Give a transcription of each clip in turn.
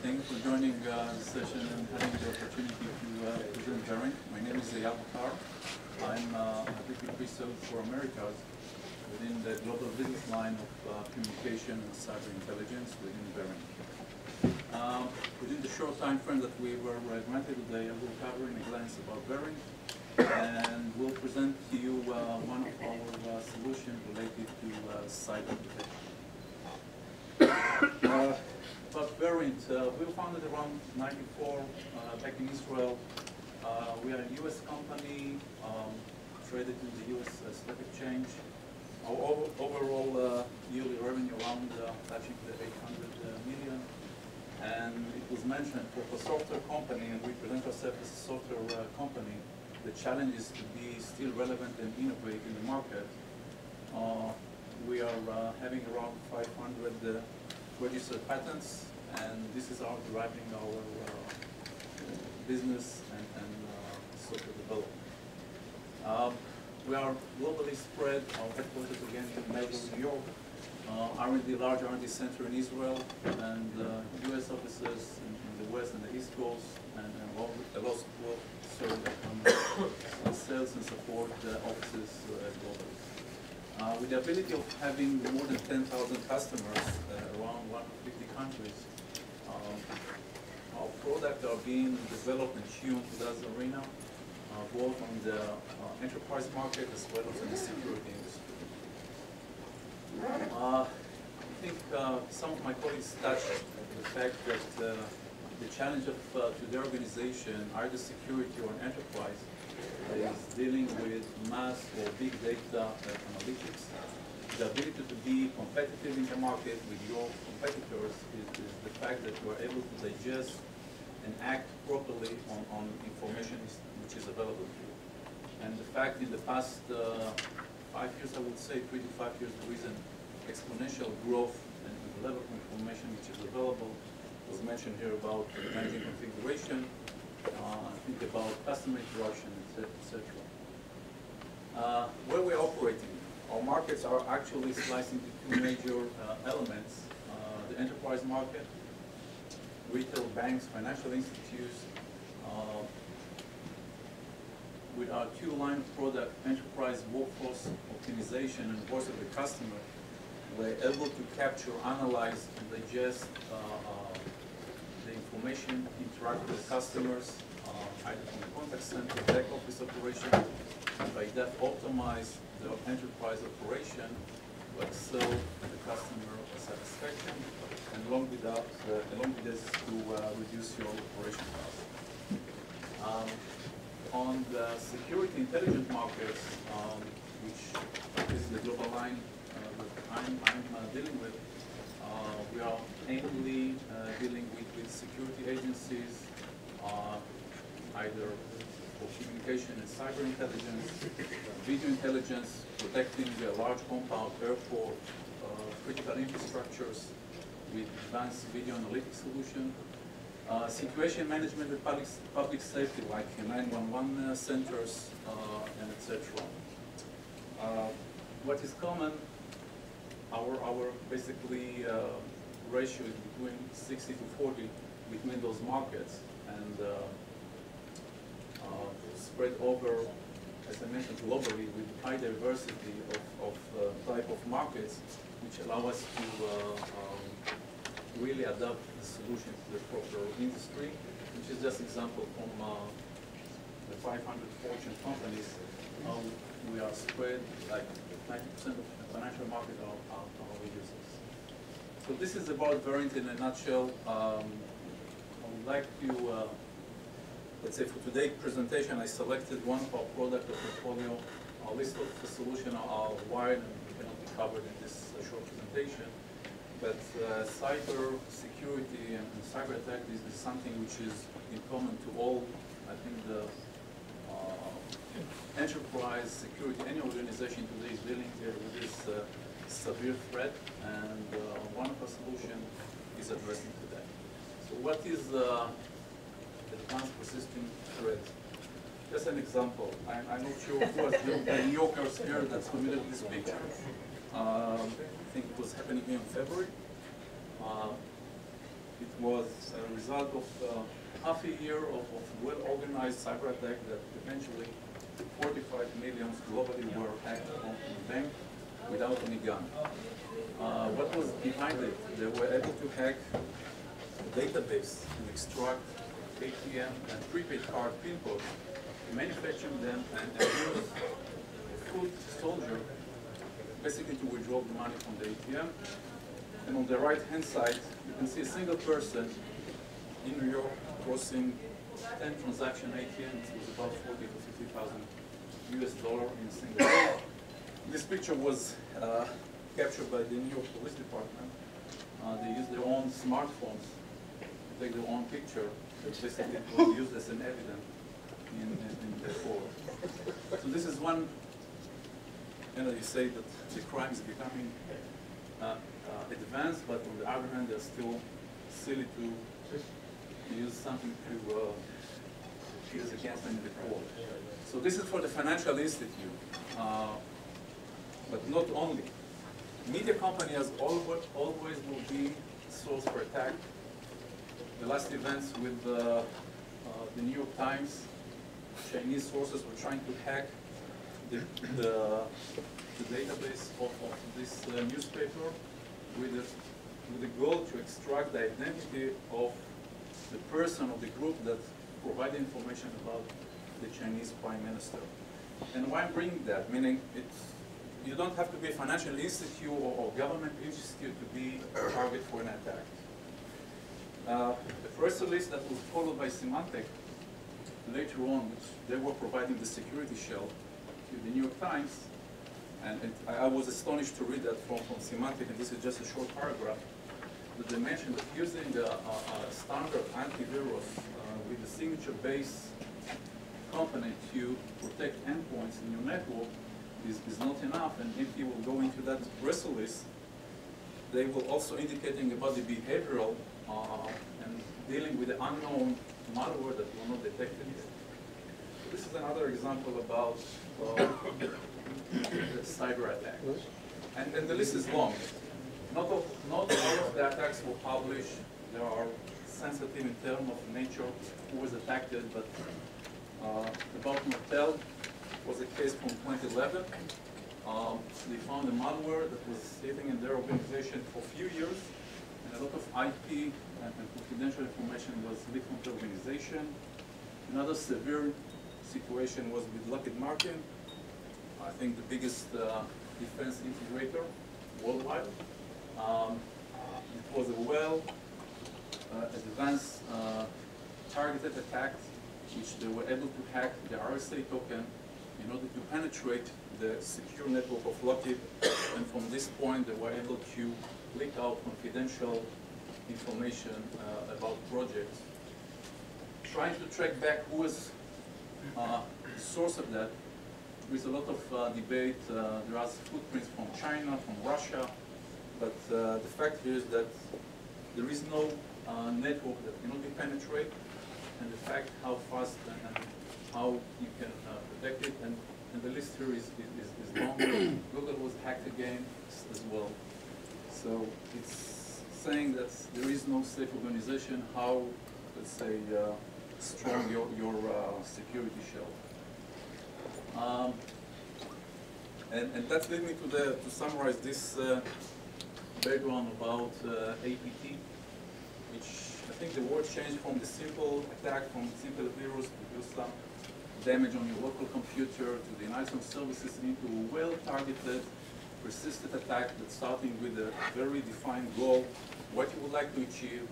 Thank you for joining the session and having the opportunity to present Verint. My name is Eyal Bakar. I'm a VP Pre-Sales for Americas within the global business line of communication and cyber intelligence within Verint. Within the short time frame that we were granted today, I will cover in a glance about Verint, and we'll present to you one of our solutions related to cyber protection. But Verint, we were founded around '94 back in Israel. We are a U.S. company traded in the U.S. stock exchange. Our overall yearly revenue around touching the 800 million. And it was mentioned for a software company, and we present ourselves as a software company, the challenge is to be still relevant and innovate in the market. We are having around 500 registered patents, and this is our driving our business and software development. We are globally spread. Our headquarters again in Melbourne, New York. Large R&D center in Israel, and U.S. offices in the West and the East Coast, and also sales and support offices globally. With the ability of having more than 10,000 customers around 150 countries, our products are being developed and tuned to that arena, both on the enterprise market as well as in the security industry. I think some of my colleagues touched the fact that the challenge of the organization, either security or an enterprise, is dealing with mass or big data analytics. The ability to be competitive in the market with your competitors is the fact that you are able to digest and act properly on information which is available to you. And the fact in the past 5 years, I would say 3 to 5 years, there is an exponential growth and the level of information which is available. Was mentioned here about managing configuration, think about customer interaction, etc. Where we're operating, our markets are actually sliced into two major elements. The enterprise market, retail banks, financial institutes. With our two line of product, enterprise workforce optimization and voice of the customer, we're able to capture, analyze, and digest the information, interact with customers, either from the contact center, back office operation, and by that optimize the enterprise operation to excel the customer satisfaction, and along with this to reduce your operation costs. On the security intelligence markets, which is the global line that I'm dealing with, we are mainly dealing with security agencies, either for communication and cyber intelligence, video intelligence, protecting a large compound, airport, critical infrastructures with advanced video analytics solution, situation management with public safety, like 911 centers, and etc. What is common, our basically ratio is between 60 to 40 between those markets, and spread over, as I mentioned, globally with high diversity of type of markets, which allow us to really adapt the solution to the proper industry, which is just example from the 500 Fortune companies. We are spread, like 90% of the financial market are our users. So this is about Verint in a nutshell. I would like to, let's say for today's presentation, I selected one of our product portfolio. Our list of the solution are wide and cannot be covered in this short presentation. But cyber security and cyber attack is something which is in common to all, I think, the enterprise security, any organization today is dealing with this severe threat, and one of our solutions is addressing to that. So what is advanced persistent threat? Just an example. I'm not sure who was the New Yorkers here that's familiar with this picture. I think it was happening here in February. It was a result of half a year of well-organized cyber attack that eventually 45 million globally were hacked from the bank without any gun. What was behind it? They were able to hack a database and extract ATM and prepaid card PIN codes, manufacture them, and use a foot soldier basically to withdraw the money from the ATM. And on the right-hand side, you can see a single person in New York crossing 10 transaction ATMs with about 40 to 50,000 US dollar in a single day. This picture was captured by the New York Police Department. They used their own smartphones to take their own picture, which basically was used as an evidence in the court. So this is one, you say that the crime is becoming advanced, but on the other hand, they're still silly to use something to use against them in the court. So this is for the financial institute, but not only. Media companies always will be source for attack. The last events with the New York Times, Chinese sources were trying to hack the database of this newspaper with the goal to extract the identity of the person or the group that provided information about the Chinese Prime Minister. And why I'm bringing that, meaning you don't have to be a financial institute or government institute to be a target for an attack. The first release that was followed by Symantec later on, which they were providing the security shell to the New York Times, and I was astonished to read that from Symantec, and this is just a short paragraph, that they mentioned that using a standard antivirus with a signature-based component to protect endpoints in your network is not enough. And if you will go into that press release, they will also indicating about the behavioral and dealing with the unknown malware that were not detected yet. So this is another example about the cyber attack. And the list is long. Not all of the attacks were published. They are sensitive in terms of nature, who was attacked, but about Mattel was a case from 2011. They found a malware that was sitting in their organization for a few years, and a lot of IP and confidential information was leaked from the organization. Another severe situation was with Lockheed Martin, I think the biggest defense integrator worldwide. It was a advanced targeted attack, which they were able to hack the RSA token in order to penetrate the secure network of Lockheed, and from this point they were able to leak out confidential information about projects. Trying to track back who was the source of that, there is a lot of debate. There are footprints from China, from Russia, but the fact is that there is no network that cannot be penetrated, and the fact how fast and how you can protect it, and the list here is long. Google was hacked again as well. So it's saying that there is no safe organization, how, let's say, strong your security shell. And that leads me to summarize this background about APT, which I think the word changed from the simple attack, from simple virus to do some damage on your local computer, to deny some services, into a well-targeted, persistent attack that's starting with a very defined goal, what you would like to achieve,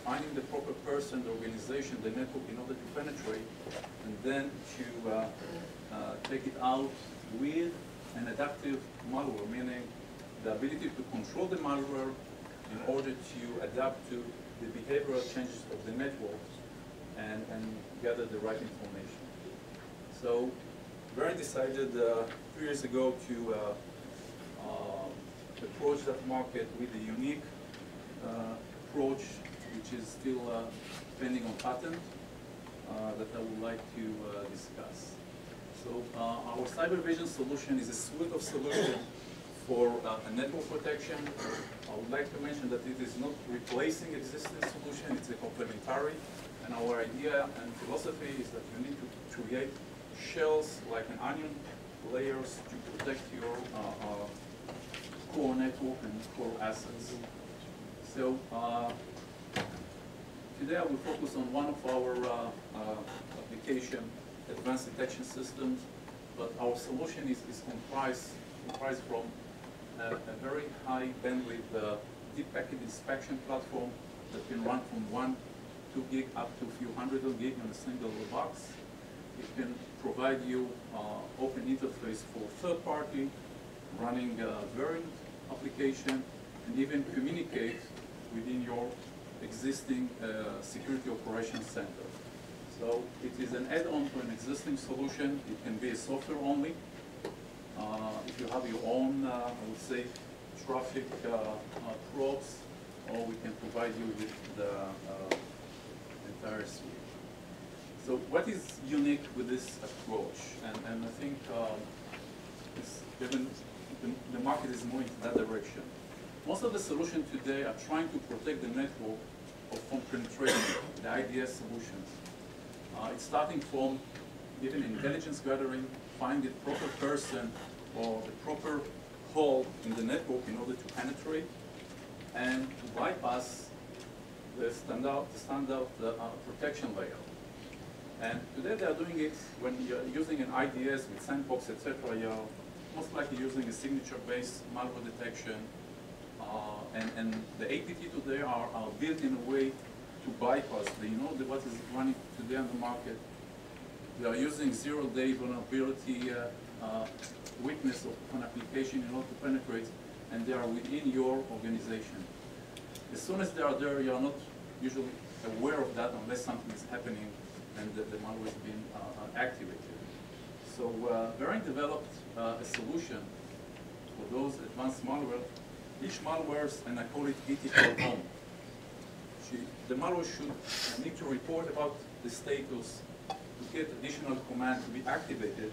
finding the proper person, the organization, the network in order to penetrate, and then to take it out with an adaptive malware, meaning the ability to control the malware in order to adapt to the behavioral changes of the network and gather the right information. So Verint decided 2 years ago to approach that market with a unique approach, which is still pending on patent, that I would like to discuss. So our cyber vision solution is a suite of solutions for a network protection. I would like to mention that it is not replacing existing solution, it's a complementary. And our idea and philosophy is that you need to create shells like an onion layers to protect your core network and core assets. So today I will focus on one of our application, advanced detection systems, but our solution is comprised from a very high bandwidth deep packet inspection platform that can run from 1-2 gig up to a few hundred gig on a single box. It can provide you open interface for third party, running Verint application, and even communicate within your existing security operations center. So it is an add-on to an existing solution. It can be a software only. If you have your own, I would say, traffic probes, or we can provide you with the entire suite. So what is unique with this approach? And I think given the market is moving in that direction. Most of the solutions today are trying to protect the network from penetration, the IDS solutions. It's starting from even intelligence gathering, find the proper person or the proper hole in the network in order to penetrate and to bypass the standard protection layer. And today they are doing it when you're using an IDS with sandbox, etc. You're most likely using a signature-based malware detection. And the APT today are built in a way to bypass what is running today on the market. They are using zero-day vulnerability weakness of an application in order to penetrate, and they are within your organization. As soon as they are there, you are not usually aware of that unless something is happening and the malware is being activated. So Verint developed a solution for those advanced malware. Each malware, and I call it ethical home. The malware should need to report about the status, to get additional command to be activated.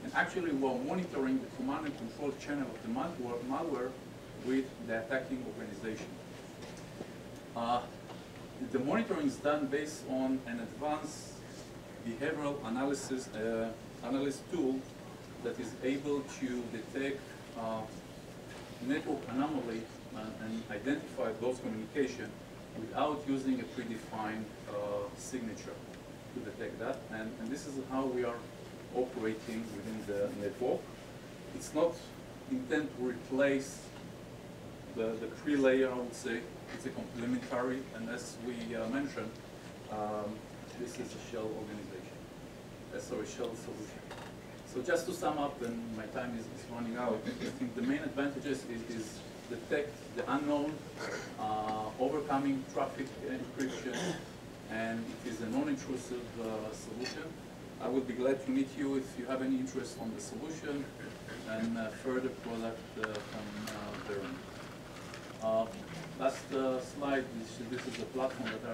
And actually we're monitoring the command and control channel of the malware with the attacking organization. The monitoring is done based on an advanced behavioral analysis tool that is able to detect network anomaly and identify those communication without using a predefined signature to detect that. And this is how we are operating within the network. It's not intended to replace the pre-layer, I would say. It's a complementary, and as we mentioned, this is a shell organization. Sorry, shell solution. So just to sum up, and my time is running out, I think the main advantages is detect the unknown, overcoming traffic encryption, and it is a non-intrusive solution. I would be glad to meet you if you have any interest on the solution and further product from Verint. Last slide, this is the platform that I